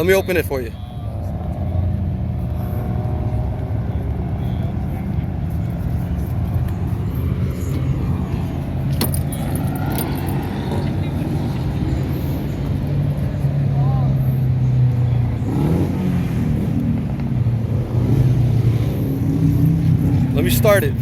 let me open it for you. Let me start it.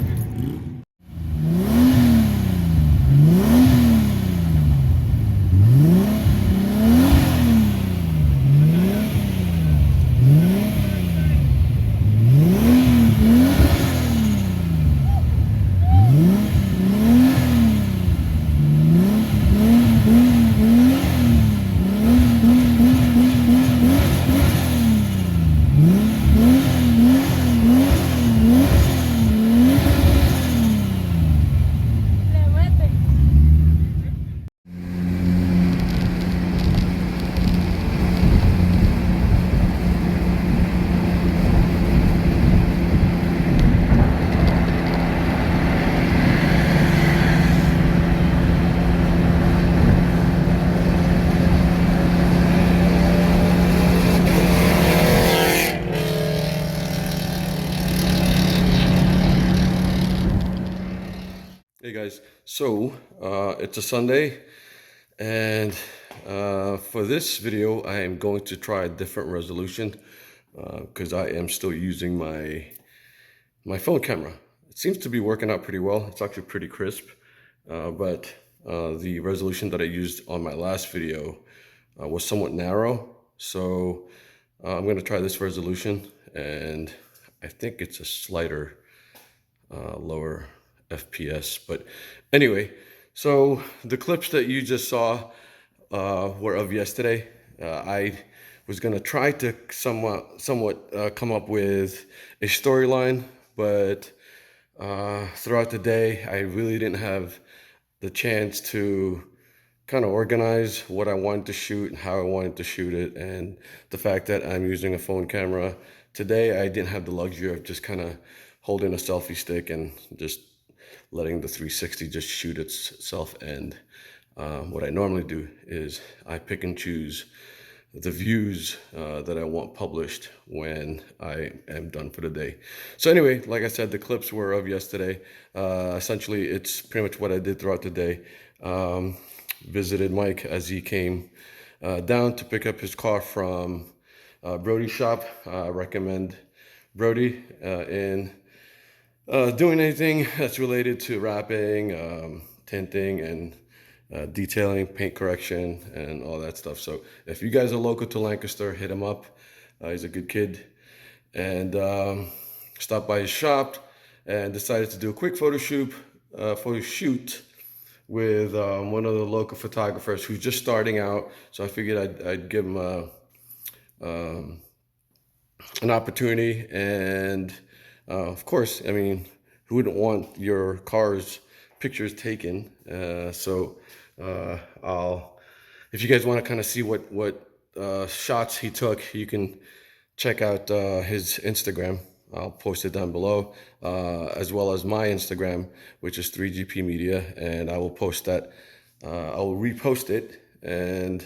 Hey guys, so it's a Sunday, and for this video I am going to try a different resolution because I am still using my phone camera. It seems to be working out pretty well. It's actually pretty crisp, but the resolution that I used on my last video was somewhat narrow, so I'm going to try this resolution, and I think it's a slighter lower FPS. But anyway, so the clips that you just saw were of yesterday. I was gonna try to somewhat come up with a storyline, but throughout the day I really didn't have the chance to kind of organize what I wanted to shoot and how I wanted to shoot it, and the fact that I'm using a phone camera today, I didn't have the luxury of just kind of holding a selfie stick and just letting the 360 just shoot itself. And what I normally do is I pick and choose the views that I want published when I am done for the day. So anyway, like I said, the clips were of yesterday. Essentially, it's pretty much what I did throughout the day. Visited Mike as he came down to pick up his car from Brody's shop. I recommend Brody in doing anything that's related to wrapping, tinting, and detailing, paint correction, and all that stuff. So if you guys are local to Lancaster, hit him up. He's a good kid. And stopped by his shop and decided to do a quick photo shoot with one of the local photographers who's just starting out. So I figured I'd give him an opportunity. And of course, I mean, who wouldn't want your car's pictures taken? If you guys want to kind of see what shots he took, you can check out his Instagram. I'll post it down below, as well as my Instagram, which is 3GP Media, and I will post that. I will repost it and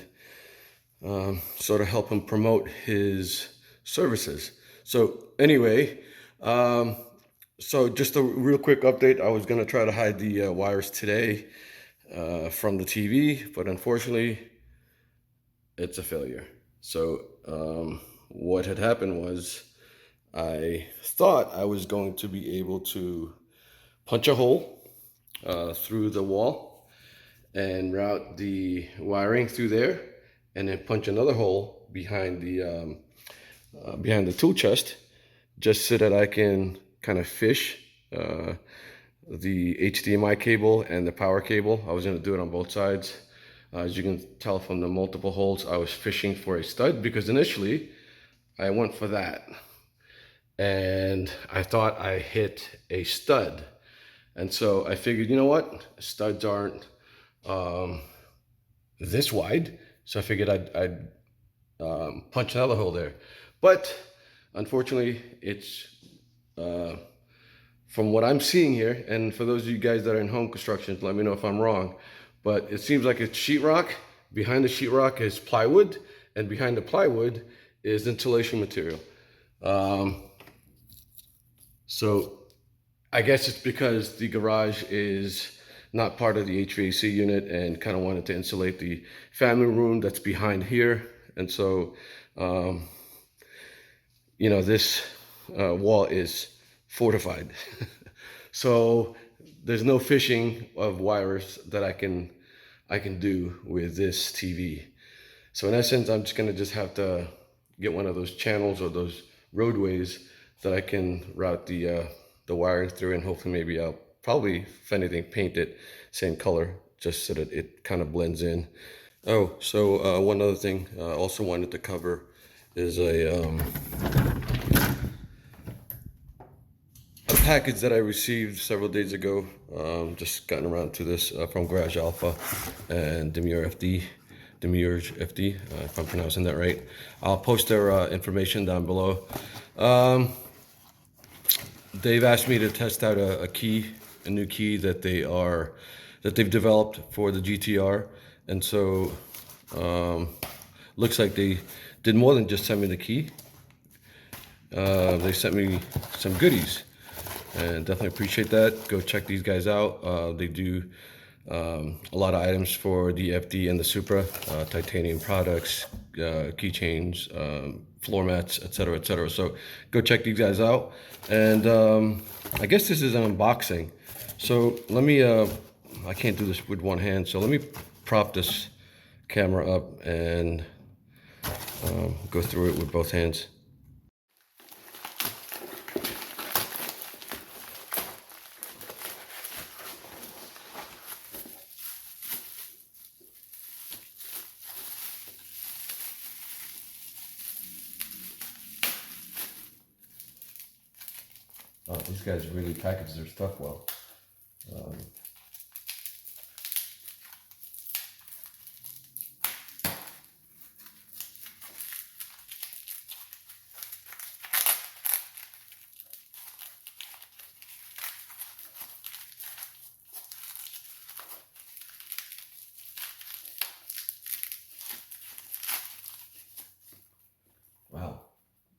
sort of help him promote his services. So anyway, so just a real quick update. I was gonna try to hide the wires today from the TV, but unfortunately it's a failure. So what had happened was I thought I was going to be able to punch a hole through the wall and route the wiring through there, and then punch another hole behind the tool chest, just so that I can kind of fish the HDMI cable and the power cable. I was going to do it on both sides. As you can tell from the multiple holes, I was fishing for a stud because initially I went for that. And I thought I hit a stud. And so I figured, you know what? Studs aren't this wide. So I figured I'd punch another hole there. But unfortunately, it's from what I'm seeing here, and for those of you guys that are in home construction, let me know if I'm wrong, but it seems like it's sheetrock. Behind the sheetrock is plywood, and behind the plywood is insulation material. So I guess it's because the garage is not part of the HVAC unit and kind of wanted to insulate the family room that's behind here. And so, you know, this wall is fortified. So there's no fishing of wires that I can do with this TV. So in essence, I'm just gonna just have to get one of those channels or those roadways that I can route the wiring through, and hopefully maybe I'll probably, if anything, paint it same color just so that it kind of blends in. Oh, so one other thing I also wanted to cover is a package that I received several days ago. Just gotten around to this from Garage Alpha and Demurge FD, if I'm pronouncing that right. I'll post their information down below. They've asked me to test out a new key that they've developed for the GTR, and so looks like they did more than just send me the key. They sent me some goodies, and definitely appreciate that. Go check these guys out. They do a lot of items for the FD and the SUPRA, titanium products, keychains, floor mats, etc., etc. So go check these guys out. And I guess this is an unboxing. So let me, I can't do this with one hand, so let me prop this camera up and go through it with both hands. Oh, these guys really package their stuff well. Wow,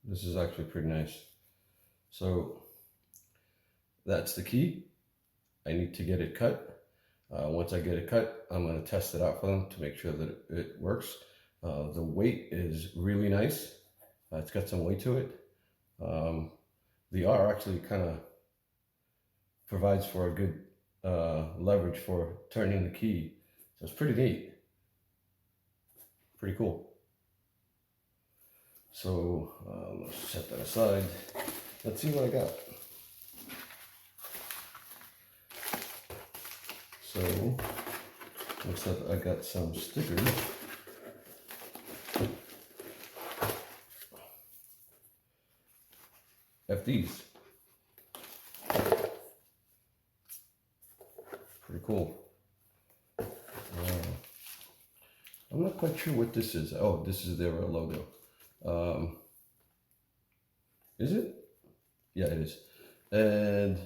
this is actually pretty nice. So that's the key. I need to get it cut. Once I get it cut, I'm going to test it out for them to make sure that it works. The weight is really nice. It's got some weight to it. The R actually kind of provides for a good leverage for turning the key. So it's pretty neat. Pretty cool. So let's set that aside. Let's see what I got. So looks like I got some stickers. FDs. Pretty cool. I'm not quite sure what this is. Oh, this is their logo. Is it? Yeah, it is. And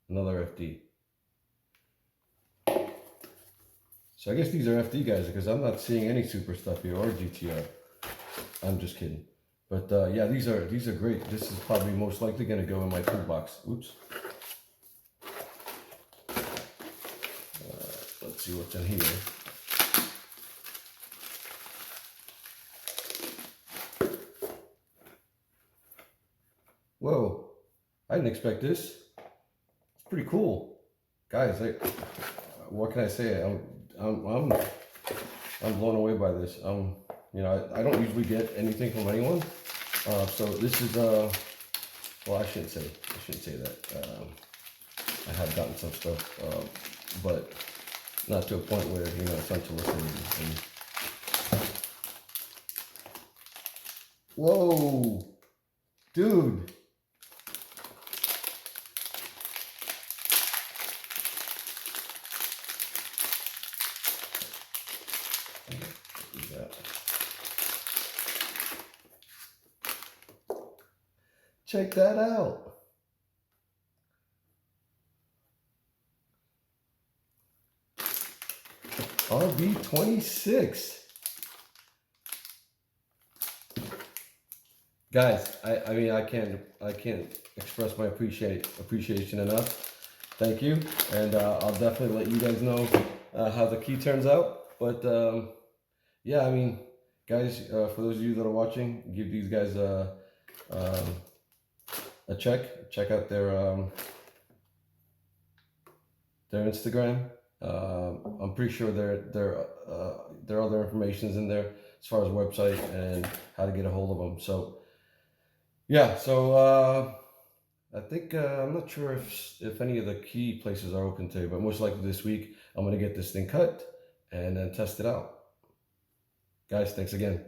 another FD. So I guess these are FD guys because I'm not seeing any Super stuff here or GTR. I'm just kidding. But yeah, these are great. This is probably most likely going to go in my toolbox. Oops. Let's see what's in here. Whoa, I didn't expect this. It's pretty cool, guys. What can I say? I'm blown away by this. You know, I don't usually get anything from anyone. So this is well, I shouldn't say that. I have gotten some stuff, but not to a point where, you know, it's unsolicited. Whoa, dude. Check that out. RB26. guys, I mean, I can't express my appreciation enough. Thank you, and I'll definitely let you guys know how the key turns out. But yeah, I mean, guys, for those of you that are watching, give these guys a check. Check out their Instagram. I'm pretty sure their other information's in there as far as website and how to get a hold of them. So yeah, so I think I'm not sure if any of the key places are open today, but most likely this week I'm gonna get this thing cut and then test it out. Guys, thanks again.